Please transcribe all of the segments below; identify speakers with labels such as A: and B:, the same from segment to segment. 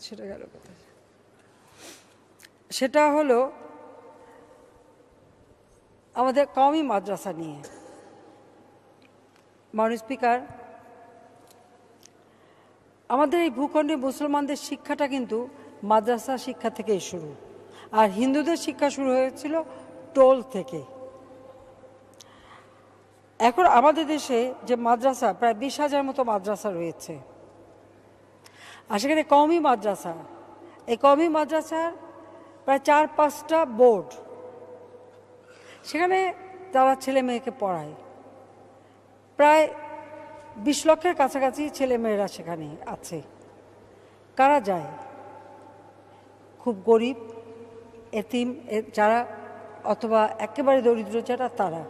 A: সেটা গেল কোথায়? সেটা হলো আমাদের কওমি মাদ্রাসা নিয়ে। মাননীয় স্পিকার, আমাদের এই ভূখণ্ডে মুসলমানদের শিক্ষাটা কিন্তু মাদ্রাসা শিক্ষা থেকেই শুরু, আর হিন্দুদের শিক্ষা শুরু হয়েছিল টোল থেকে। এখন আমাদের দেশে যে মাদ্রাসা, প্রায় 20,000 মতো মাদ্রাসা রয়েছে, আর সেখানে কওমি মাদ্রাসা, এই কওমি মাদ্রাসার প্রায় 4-5টা বোর্ড, সেখানে তারা ছেলে মেয়েকে পড়ায়। প্রায় 20 লক্ষের কাছাকাছি ছেলে মেয়েরা সেখানে আছে। কারা যায়? খুব গরিব, এতিম যারা, অথবা একেবারে দরিদ্র যারা, তারা।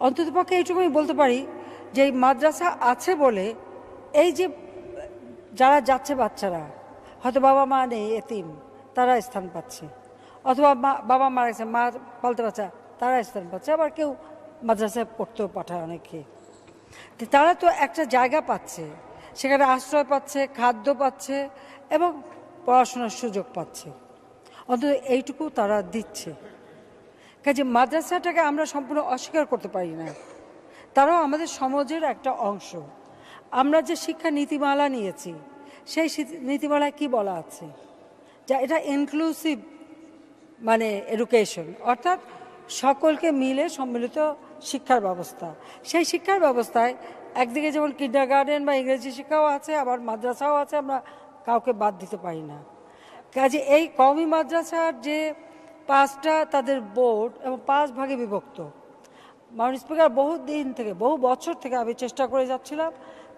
A: অন্ততপক্ষে এইটুকু আমি বলতে পারি যে এই মাদ্রাসা আছে বলে এই যে যারা যাচ্ছে বাচ্চারা, হয়তো বাবা মা নেই, এতিম, তারা স্থান পাচ্ছে, অথবা বাবা মারা গেছে, মা পালতে বাচ্চা, তারা স্থান পাচ্ছে, আবার কেউ মাদ্রাসায় পড়তেও পাঠায় অনেকে। তারা তো একটা জায়গা পাচ্ছে, সেখানে আশ্রয় পাচ্ছে, খাদ্য পাচ্ছে এবং পড়াশোনার সুযোগ পাচ্ছে, অন্তত এইটুকু তারা দিচ্ছে। কাজে মাদ্রাসাটাকে আমরা সম্পূর্ণ অস্বীকার করতে পারি না, তারাও আমাদের সমাজের একটা অংশ। আমরা যে শিক্ষা নীতিমালা নিয়েছি, সেই নীতিমালায় কি বলা আছে? যা এটা ইনক্লুসিভ মানে এডুকেশন, অর্থাৎ সকলকে মিলে সম্মিলিত শিক্ষার ব্যবস্থা। সেই শিক্ষার ব্যবস্থায় একদিকে যেমন কিন্ডারগার্টেন বা ইংরেজি শিক্ষাও আছে, আবার মাদ্রাসাও আছে, আমরা কাউকে বাদ দিতে পারি না। কাজে এই কওমি মাদ্রাসার যে 5টা তাদের বোর্ড এবং 5 ভাগে বিভক্ত, মাননীয় স্পিকার, বহু দিন থেকে, বহু বছর থেকে আমি চেষ্টা করে যাচ্ছিলাম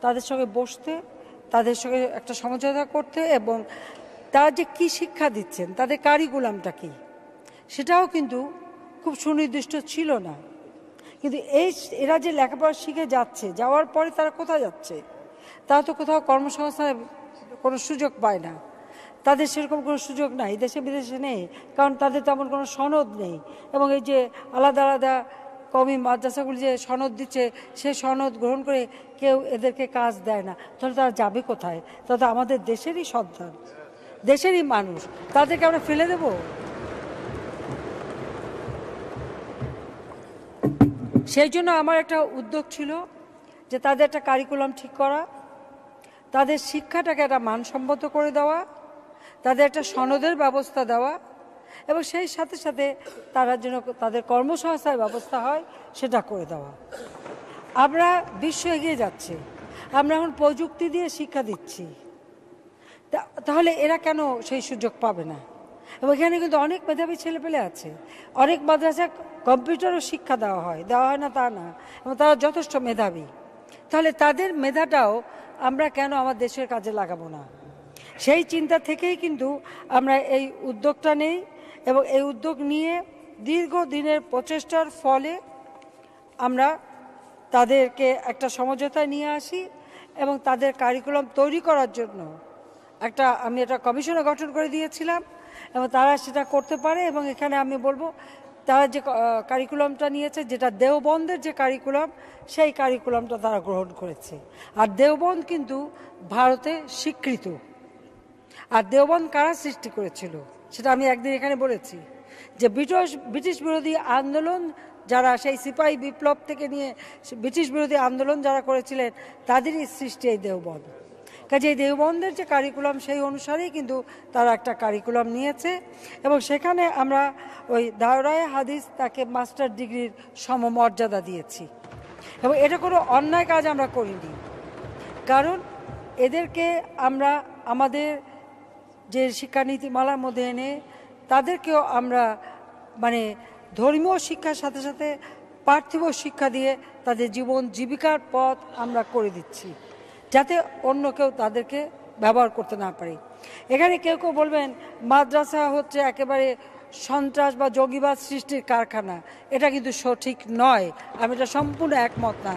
A: তাদের সঙ্গে বসতে, তাদের সঙ্গে একটা সমঝোতা করতে, এবং তারা যে কী শিক্ষা দিচ্ছেন, তাদের কারিকুলামটা কী, সেটাও কিন্তু খুব সুনির্দিষ্ট ছিল না। কিন্তু এরা যে লেখাপড়া শিখে যাচ্ছে, যাওয়ার পরে তারা কোথায় যাচ্ছে? তারা তো কোথাও কর্মসংস্থানের কোনো সুযোগ পায় না, তাদের সেরকম কোনো সুযোগ নাই, দেশে বিদেশে নেই, কারণ তাদের তেমন কোনো সনদ নেই। এবং এই যে আলাদা আলাদা কওমি মাদ্রাসাগুলি যে সনদ দিচ্ছে, সে সনদ গ্রহণ করে কেউ এদেরকে কাজ দেয় না। তাহলে তারা যাবে কোথায়? তারা তো আমাদের দেশেরই সন্তান, দেশেরই মানুষ, তাদেরকে আমরা ফেলে দেব? সেই জন্য আমার একটা উদ্যোগ ছিল যে তাদের একটা কারিকুলাম ঠিক করা, তাদের শিক্ষাটাকে একটা মানসম্মত করে দেওয়া, তাদের একটা সনদের ব্যবস্থা দেওয়া, এবং সেই সাথে সাথে তারা যেন তাদের কর্মসংস্থানের ব্যবস্থা হয় সেটা করে দেওয়া। আমরা বিশ্ব এগিয়ে যাচ্ছে, আমরা এখন প্রযুক্তি দিয়ে শিক্ষা দিচ্ছি, তাহলে এরা কেন সেই সুযোগ পাবে না? এবং এখানে কিন্তু অনেক মেধাবী ছেলেপেলে আছে, অনেক মাদ্রাসা কম্পিউটারও শিক্ষা দেওয়া হয় না তা না, এবং তারা যথেষ্ট মেধাবী। তাহলে তাদের মেধাটাও আমরা কেন আমার দেশের কাজে লাগাবো না? সেই চিন্তা থেকেই কিন্তু আমরা এই উদ্যোগটা নেই, এবং এই উদ্যোগ নিয়ে দীর্ঘদিনের প্রচেষ্টার ফলে আমরা তাদেরকে একটা সমঝোতায় নিয়ে আসি, এবং তাদের কারিকুলাম তৈরি করার জন্য আমি একটা কমিশনও গঠন করে দিয়েছিলাম, এবং তারা সেটা করতে পারে। এবং এখানে আমি বলবো, তারা যে কারিকুলামটা নিয়েছে, যেটা দেওবন্দের যে কারিকুলাম, সেই কারিকুলামটা তারা গ্রহণ করেছে। আর দেওবন্দ কিন্তু ভারতে স্বীকৃত। আর দেওবন্দ কারা সৃষ্টি করেছিল সেটা আমি একদিন এখানে বলেছি, যে ব্রিটিশ বিরোধী আন্দোলন যারা, সেই সিপাহী বিপ্লব থেকে নিয়ে ব্রিটিশ বিরোধী আন্দোলন যারা করেছিলেন, তাদেরই সৃষ্টি এই দেওবন্দ। কাজে এই দেওবন্দের যে কারিকুলাম, সেই অনুসারেই কিন্তু তারা একটা কারিকুলাম নিয়েছে, এবং সেখানে আমরা ওই দাওরায়ে হাদিস তাকে মাস্টার ডিগ্রির সমমর্যাদা দিয়েছি। এবং এটা কোনো অন্যায় কাজ আমরা করিনি, কারণ এদেরকে আমরা আমাদের যে শিক্ষানীতিমালার মধ্যে এনে তাদেরকেও আমরা মানে ধর্মীয় শিক্ষার সাথে সাথে পার্থিব শিক্ষা দিয়ে তাদের জীবন জীবিকার পথ আমরা করে দিচ্ছি, যাতে অন্য কেউ তাদেরকে ব্যবহার করতে না পারে। এখানে কেউ কেউ বলবেন মাদ্রাসা হচ্ছে একেবারে সন্ত্রাস বা জঙ্গিবাদ সৃষ্টির কারখানা। এটা কিন্তু সঠিক নয়, আমি এটা সম্পূর্ণ একমত না।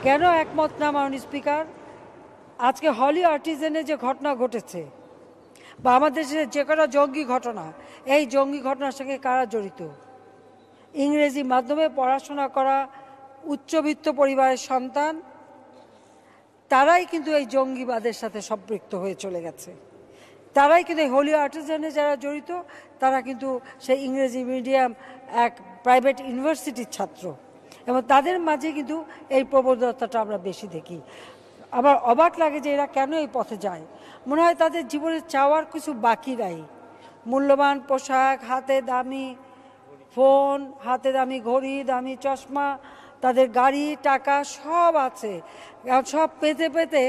A: কেন একমত না মাননীয় স্পিকার? আজকে হলি আর্টিজেনে যে ঘটনা ঘটেছে, বা আমাদের যে কটা জঙ্গি ঘটনা, এই জঙ্গি ঘটনার সঙ্গে কারা জড়িত? ইংরেজি মাধ্যমে পড়াশোনা করা উচ্চবিত্ত পরিবারের সন্তান, তারাই কিন্তু এই জঙ্গিবাদের সাথে সম্পৃক্ত হয়ে চলে গেছে। তারাই কিন্তু হোলি আর্টিজানে যারা জড়িত, তারা কিন্তু সেই ইংরেজি মিডিয়াম এক প্রাইভেট ইউনিভার্সিটির ছাত্র, এবং তাদের মাঝে কিন্তু এই প্রবণতাটা আমরা বেশি দেখি। আবার অবাক লাগে যে এরা কেন এই পথে যায়। মনে হয় তাদের জীবনে চাওয়ার কিছু বাকি নাই। মূল্যবান পোশাক, হাতে দামি ফোন, হাতে দামি ঘড়ি, দামি চশমা, তাদের গাড়ি, টাকা সব আছে, সব পেতে পেতে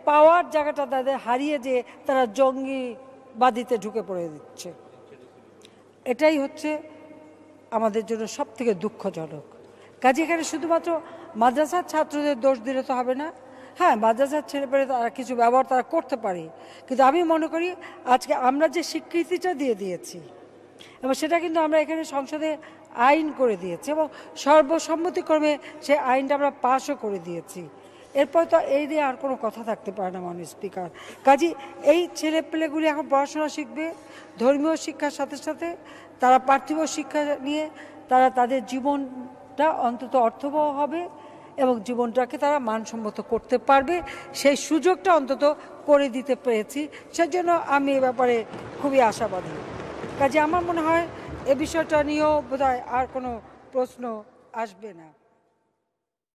A: পাওয়ার জায়গাটা তাদের হারিয়ে যে তারা জঙ্গিবাদিতে ঢুকে পড়ে দিচ্ছে। এটাই হচ্ছে আমাদের জন্য সব থেকে দুঃখজনক। কাজে এখানে শুধুমাত্র মাদ্রাসার ছাত্রদের দোষ দিলে তো হবে না। হ্যাঁ, মাদ্রাসার ছেলেপেলে তারা কিছু ব্যবহার তারা করতে পারে, কিন্তু আমি মনে করি আজকে আমরা যে স্বীকৃতিটা দিয়ে দিয়েছি, এবং সেটা কিন্তু আমরা এখানে সংসদে আইন করে দিয়েছি, এবং সর্বসম্মতিক্রমে সেই আইনটা আমরা পাশও করে দিয়েছি। এরপর তো এই নিয়ে আর কোনো কথা থাকতে পারে না, মাননীয় স্পিকার। কাজে এই ছেলেপেলেগুলি এখন পড়াশোনা শিখবে, ধর্মীয় শিক্ষার সাথে সাথে তারা পার্থিব শিক্ষা নিয়ে তারা তাদের জীবনটা অন্তত অর্থবহ হবে এবং জীবনটাকে তারা মানসম্মত করতে পারবে, সেই সুযোগটা অন্তত করে দিতে পেরেছি। সেজন্য আমি এ ব্যাপারে খুবই আশাবাদী। কাজে আমার মনে হয় এ বিষয়টা নিয়েও বোধহয় আর কোনো প্রশ্ন আসবে না।